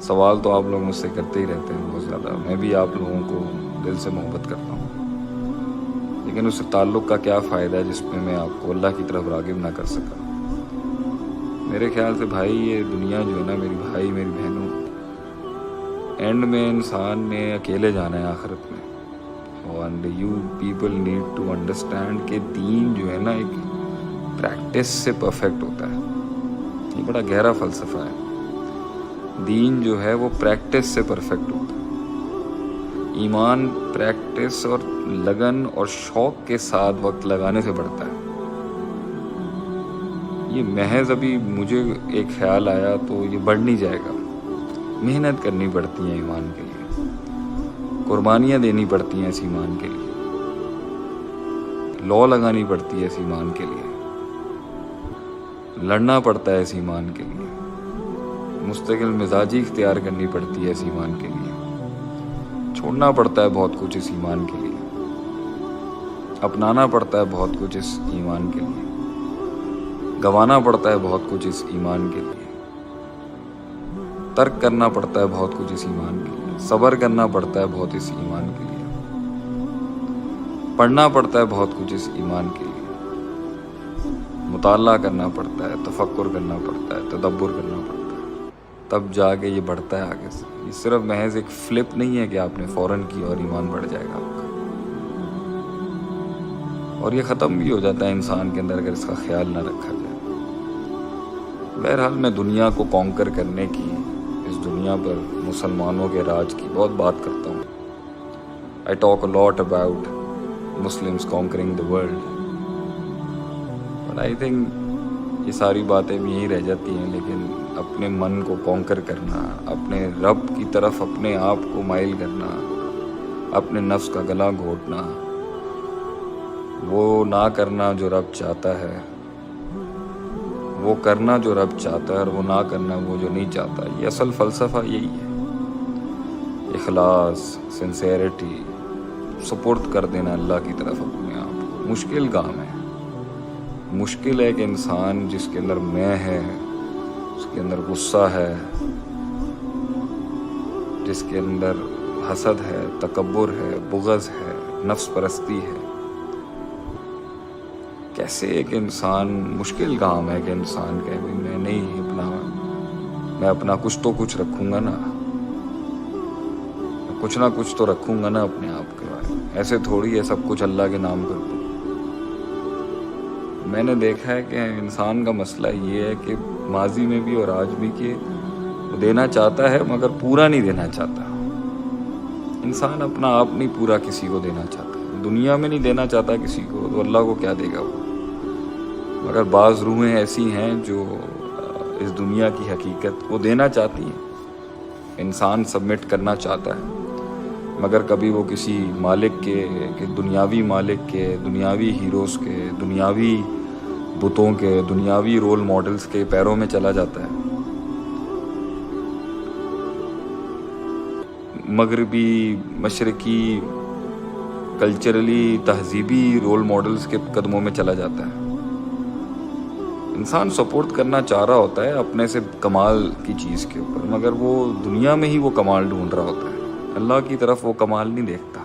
سوال تو آپ لوگ مجھ سے کرتے ہی رہتے ہیں بہت زیادہ، میں بھی آپ لوگوں کو دل سے محبت کرتا ہوں، لیکن اس تعلق کا کیا فائدہ ہے جس میں میں آپ کو اللہ کی طرف راغب نہ کر سکا۔ میرے خیال سے بھائی یہ دنیا جو ہے نا، میری بھائی میری بہنوں، اینڈ میں انسان نے اکیلے جانا ہے آخرت میں، اور you people need to understand کہ دین جو ہے نا ایک پریکٹس سے پرفیکٹ ہوتا ہے۔ یہ بڑا گہرا فلسفہ ہے۔ دین جو ہے وہ پریکٹس سے پرفیکٹ ہوتا ہے۔ ایمان پریکٹس اور لگن اور شوق کے ساتھ وقت لگانے سے بڑھتا ہے۔ یہ محض ابھی مجھے ایک خیال آیا تو یہ بڑھ نہیں جائے گا۔ محنت کرنی پڑتی ہے ایمان کے لیے، قربانیاں دینی پڑتی ہیں اس ایمان کے لیے، لو لگانی پڑتی ہے اس ایمان کے لیے، لڑنا پڑتا ہے اس ایمان کے لیے، مستقل مزاجی اختیار کرنی پڑتی ہے اس ایمان کے لیے، چھوڑنا پڑتا ہے بہت کچھ اس ایمان کے لیے، اپنانا پڑتا ہے بہت کچھ اس ایمان کے لیے، گنوانا پڑتا ہے بہت کچھ اس ایمان کے لیے، ترک کرنا پڑتا ہے بہت کچھ اس ایمان کے لیے، صبر کرنا پڑتا ہے بہت اس ایمان کے لیے، پڑھنا پڑتا ہے بہت کچھ اس ایمان کے لیے، مطالعہ کرنا پڑتا ہے، تفکر کرنا پڑتا ہے، تدبر کرنا پڑتا ہے، تب جا کے یہ بڑھتا ہے آگے سے۔ یہ صرف محض ایک فلپ نہیں ہے کہ آپ نے فوراً کی اور ایمان بڑھ جائے گا آپ کا، اور یہ ختم بھی ہو جاتا ہے انسان کے اندر اگر اس کا خیال نہ رکھا جائے۔ بہرحال میں دنیا کو کانکر کرنے کی، اس دنیا پر مسلمانوں کے راج کی بہت بات کرتا ہوں۔ I talk a lot about Muslims conquering the world. But I think یہ ساری باتیں بھی یہیں رہ جاتی ہیں، لیکن اپنے من کو کانکر کرنا، اپنے رب کی طرف اپنے آپ کو مائل کرنا، اپنے نفس کا گلا گھونٹنا، وہ نہ کرنا جو رب چاہتا ہے، وہ کرنا جو رب چاہتا ہے، اور وہ نہ کرنا وہ جو نہیں چاہتا۔ یہ اصل فلسفہ یہی ہے، اخلاص، سنسیئرٹی، سپرد کر دینا اللہ کی طرف اپنے آپ کو۔ مشکل کام ہے، مشکل ہے کہ انسان جس کے اندر میں ہے، اس کے اندر غصہ ہے، جس کے اندر حسد ہے، تکبر ہے، بغض ہے، نفس پرستی ہے، کیسے ایک انسان، مشکل کام ہے کہ انسان کہے بھائی میں نہیں میں اپنا کچھ تو کچھ رکھوں گا نا، کچھ نہ کچھ تو رکھوں گا نا اپنے آپ کے بارے میں، ایسے تھوڑی ہے سب کچھ اللہ کے نام کر دوں۔ میں نے دیکھا ہے کہ انسان کا مسئلہ یہ ہے کہ ماضی میں بھی اور آج بھی کہ وہ دینا چاہتا ہے مگر پورا نہیں دینا چاہتا۔ انسان اپنا آپ نہیں پورا کسی کو دینا چاہتا، دنیا میں نہیں دینا چاہتا کسی کو، تو اللہ کو کیا دے گا وہ؟ مگر بعض روحیں ایسی ہیں جو اس دنیا کی حقیقت وہ دینا چاہتی ہیں، انسان سبمٹ کرنا چاہتا ہے، مگر کبھی وہ کسی مالک کے، دنیاوی مالک کے، دنیاوی ہیروز کے، دنیاوی بتوں کے، دنیاوی رول ماڈلز کے پیروں میں چلا جاتا ہے۔ مغربی، مشرقی، کلچرلی، تہذیبی رول ماڈلز کے قدموں میں چلا جاتا ہے۔ انسان سپورٹ کرنا چاہ رہا ہوتا ہے اپنے سے کمال کی چیز کے اوپر، مگر وہ دنیا میں ہی وہ کمال ڈھونڈ رہا ہوتا ہے، اللہ کی طرف وہ کمال نہیں دیکھتا۔